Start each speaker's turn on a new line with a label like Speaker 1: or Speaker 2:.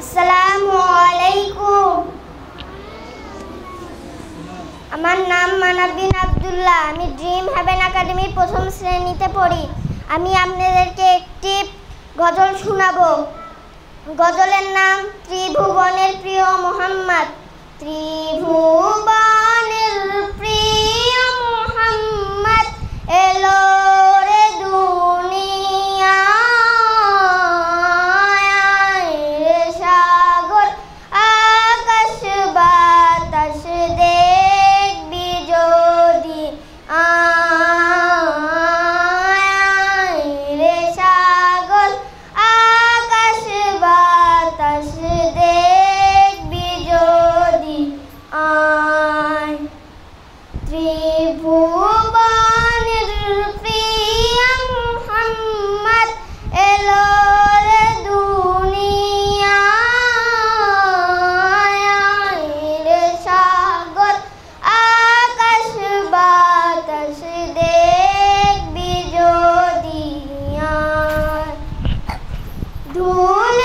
Speaker 1: আসসালামু আলাইকুম। আমার নাম মানব বিন আব্দুল্লাহ। আমি ড্রিম হেভেন একাডেমির প্রথম শ্রেণীতে পড়ি। আমি আপনাদেরকে একটি গজল শোনাবো। গজলের নাম ত্রিভুবনের প্রিয় মোহাম্মদ। ত্রিভুবনের প্রিয় মোহাম্মদ এলো রে দুনিয়ায়, সাগর আকাশ বাতাস দেখবি যদি আয় রে, সাগর আকাশ বাতাস দেখবি যদি আয়। ত্রিভুবনের প্রিয় মুহাম্মদ এলো রে দুনিয়ায়, রে সাগর আকাশ বাতাস দেখবি যদি আয়। ধুল